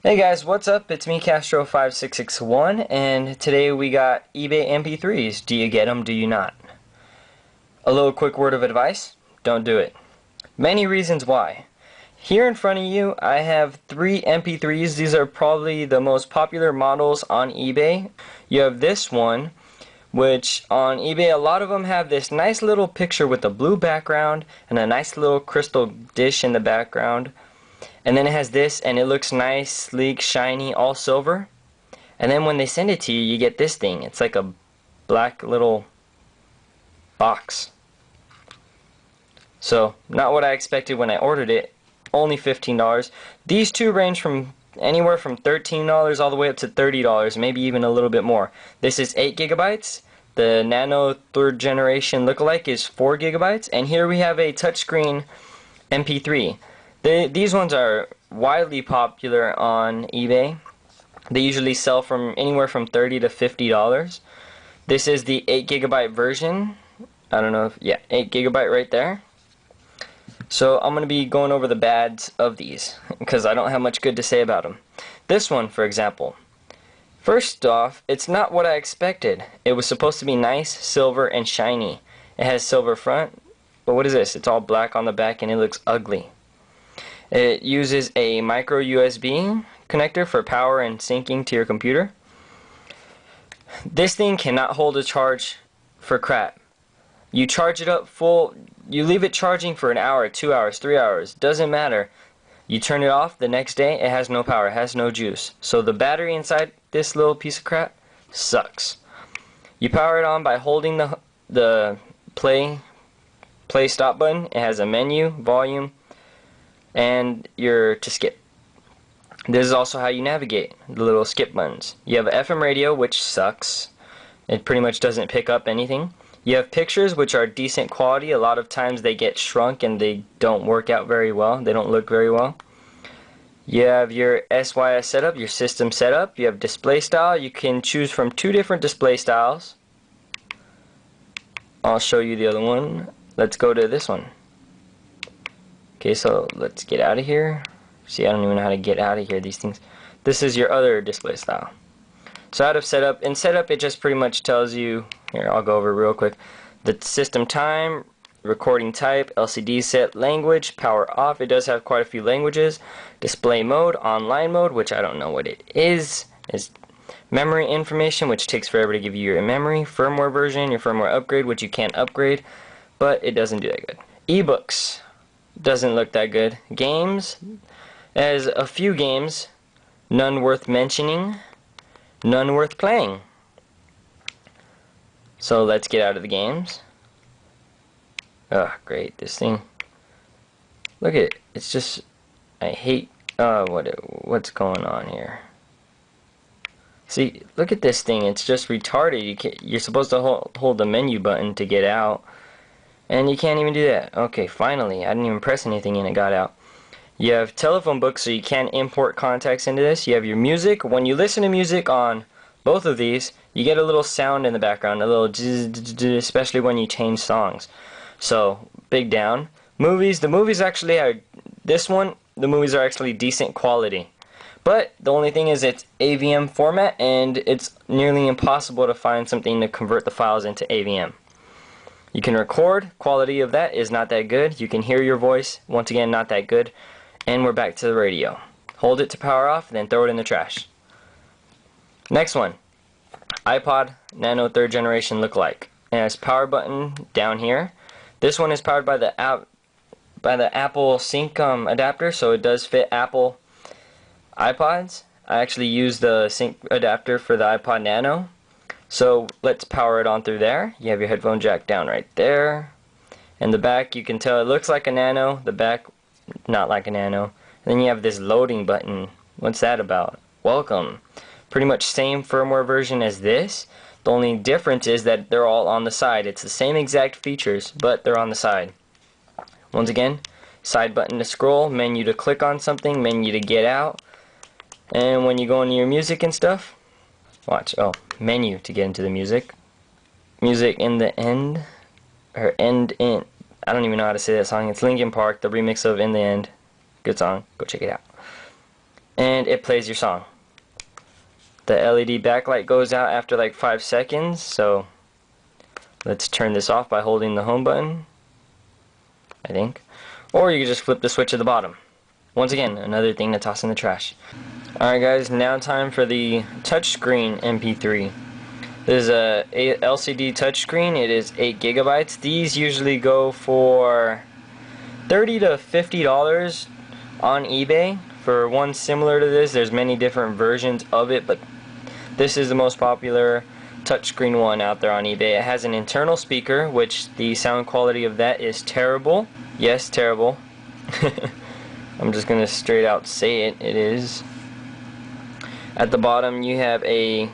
Hey guys, what's up? It's me, Castro5661, and today we got eBay MP3s. Do you get them? Do you not? A little quick word of advice: don't do it. Many reasons why. Here in front of you, I have 3 MP3s. These are probably the most popular models on eBay. You have this one, which on eBay, a lot of them have this nice little picture with a blue background and a nice little crystal dish in the background. And then it has this, and it looks nice, sleek, shiny, all silver. And then when they send it to you, you get this thing. It's like a black little box. So, not what I expected when I ordered it. Only $15. These two range from anywhere from $13 all the way up to $30, maybe even a little bit more. This is 8 gigabytes. The Nano 3rd generation lookalike is 4 gigabytes. And here we have a touchscreen MP3. These ones are widely popular on eBay. They usually sell from anywhere from $30 to $50. This is the 8 gigabyte version. I don't know if, yeah, 8 gigabyte right there. So I'm going to be going over the bads of these because I don't have much good to say about them. This one, for example. First off, it's not what I expected. It was supposed to be nice, silver, and shiny. It has silver front, but what is this? It's all black on the back and it looks ugly. It uses a micro USB connector for power and syncing to your computer. This thing cannot hold a charge for crap. You charge it up full, you leave it charging for an hour, 2 hours, 3 hours, doesn't matter. You turn it off the next day, it has no power, it has no juice. So the battery inside this little piece of crap sucks. You power it on by holding the play stop button. It has a menu, volume, and your to skip. This is also how you navigate, the little skip buttons. You have FM radio, which sucks. It pretty much doesn't pick up anything. You have pictures, which are decent quality. A lot of times they get shrunk and they don't work out very well. They don't look very well. You have your SYS setup, your system setup. You have display style. You can choose from 2 different display styles. I'll show you the other one. Let's go to this one. Okay, so let's get out of here. See, I don't even know how to get out of here, these things. This is your other display style. So out of setup, in setup it just pretty much tells you, here I'll go over real quick, the system time, recording type, LCD set, language, power off. It does have quite a few languages. Display mode, online mode, which I don't know what it is memory information, which takes forever to give you your memory, firmware version, your firmware upgrade, which you can't upgrade, but it doesn't do that good. Ebooks. Doesn't look that good. Games, as a few games, none worth mentioning, none worth playing. So let's get out of the games. Oh, great, this thing. Look at it. It's just, I hate, what's going on here? See, look at this thing. It's just retarded. You're supposed to hold the menu button to get out. And you can't even do that. Okay, finally. I didn't even press anything and it got out. You have telephone books, so you can't import contacts into this. You have your music. When you listen to music on both of these, you get a little sound in the background, a little especially when you change songs. So, big down. Movies. The movies actually are, this one, the movies are actually decent quality. But the only thing is it's AVM format, and it's nearly impossible to find something to convert the files into AVM. You can record, quality of that is not that good. You can hear your voice, once again not that good. And we're back to the radio. Hold it to power off, then throw it in the trash. Next one, iPod Nano 3rd generation lookalike. It has power button down here. This one is powered by the Apple Sync adapter, so it does fit Apple iPods. I actually use the Sync adapter for the iPod Nano. So let's power it on through there. You have your headphone jack down right there. And the back, you can tell it looks like a Nano. The back, not like a Nano. And then you have this loading button. What's that about? Welcome. Pretty much same firmware version as this. The only difference is that they're all on the side. It's the same exact features, but they're on the side. Once again, side button to scroll, menu to click on something, menu to get out. And when you go into your music and stuff, watch, oh, menu to get into the music. Music in the end, or end in, I don't even know how to say that song. It's Linkin Park, the remix of In the End. Good song, go check it out. and it plays your song. The LED backlight goes out after like 5 seconds, so let's turn this off by holding the home button, I think. Or you can just flip the switch at the bottom. Once again, another thing to toss in the trash. Alright guys, now time for the touchscreen MP3. This is a LCD touchscreen. It is 8 gigabytes. These usually go for $30 to $50 on eBay. For one similar to this, there's many different versions of it, but this is the most popular touchscreen one out there on eBay. It has an internal speaker, which the sound quality of that is terrible. Yes, terrible. I'm just gonna straight out say it. It is. At the bottom you have a, I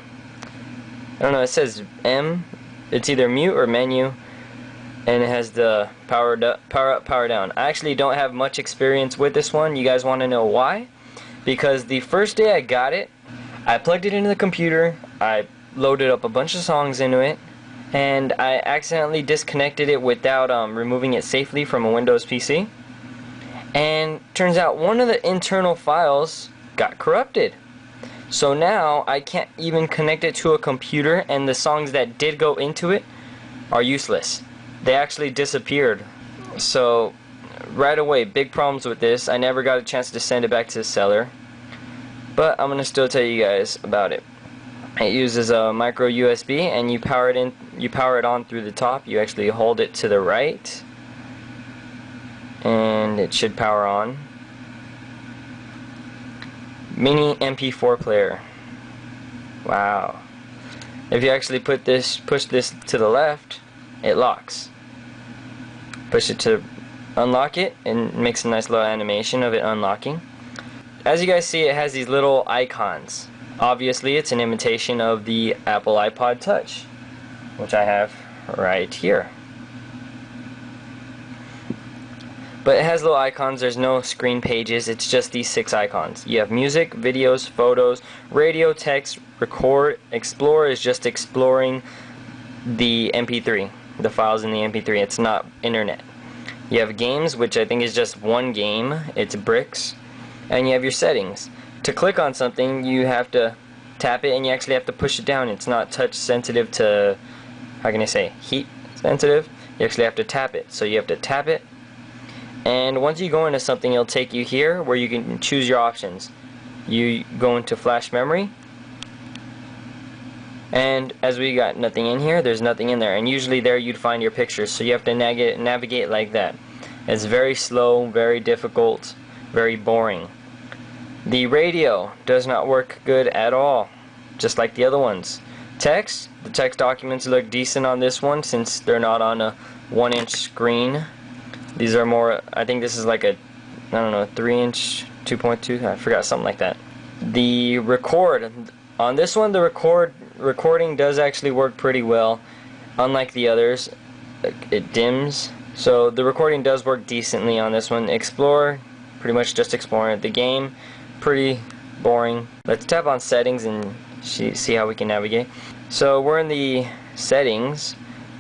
don't know, it says M. It's either mute or menu, and it has the power up, power down. I actually don't have much experience with this one. You guys want to know why? Because the first day I got it, I plugged it into the computer, I loaded up a bunch of songs into it, and I accidentally disconnected it without removing it safely from a Windows PC. And turns out one of the internal files got corrupted. So now I can't even connect it to a computer, and the songs that did go into it are useless. They actually disappeared. So right away, big problems with this. I never got a chance to send it back to the seller, but I'm gonna still tell you guys about it. It uses a micro USB, and you power it on through the top. You actually hold it to the right, and it should power on. Mini MP4 player. Wow. If you actually push this to the left, it locks. Push it to unlock it, and it makes a nice little animation of it unlocking. As you guys see, it has these little icons. Obviously, it's an imitation of the Apple iPod Touch, which I have right here. But it has little icons. There's no screen pages. It's just these 6 icons. You have music, videos, photos, radio, text, record. Explore is just exploring the MP3, the files in the MP3. It's not internet. You have games, which I think is just one game. It's bricks. And you have your settings. To click on something, you have to tap it, and you actually have to push it down. It's not touch sensitive to, how can I say, heat sensitive. You actually have to tap it. So you have to tap it. And once you go into something, it'll take you here where you can choose your options. You go into flash memory, and as we got nothing in here, there's nothing in there, and usually there you'd find your pictures, so you have to navigate like that. It's very slow, very difficult, very boring. The radio does not work good at all, just like the other ones. Text, the text documents look decent on this one since they're not on a 1-inch screen. These are more, I think this is like a, I don't know, 3-inch, 2.2, I forgot, something like that. The record, on this one the recording does actually work pretty well. Unlike the others, it dims. So the recording does work decently on this one. Explore, pretty much just exploring. The game, pretty boring. Let's tap on settings and see how we can navigate. So we're in the settings,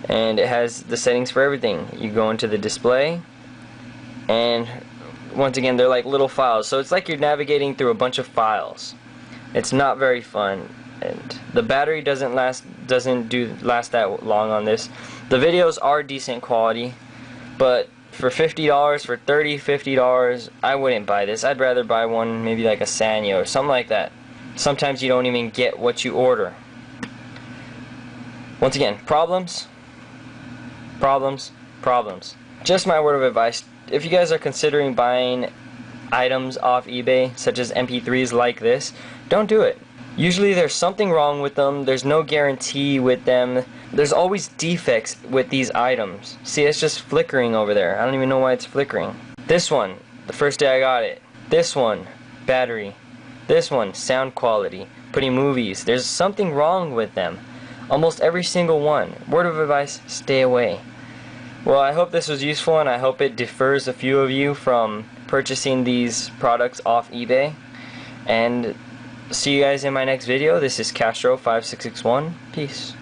and it has the settings for everything. You go into the display, and once again they're like little files, so it's like you're navigating through a bunch of files. It's not very fun, and the battery doesn't last that long on this. The videos are decent quality, but for $50, for $30, $50, I wouldn't buy this. I'd rather buy one maybe like a Sanyo or something like that. Sometimes you don't even get what you order. Once again, problems. Just my word of advice, if you guys are considering buying items off eBay, such as MP3s like this, don't do it. Usually there's something wrong with them. There's no guarantee with them. There's always defects with these items. See, it's just flickering over there. I don't even know why it's flickering. This one, the first day I got it. This one, battery. This one, sound quality. Putting movies. There's something wrong with them. Almost every single one. Word of advice, stay away. Well, I hope this was useful, and I hope it defers a few of you from purchasing these products off eBay. And see you guys in my next video. This is Castro5661. Peace.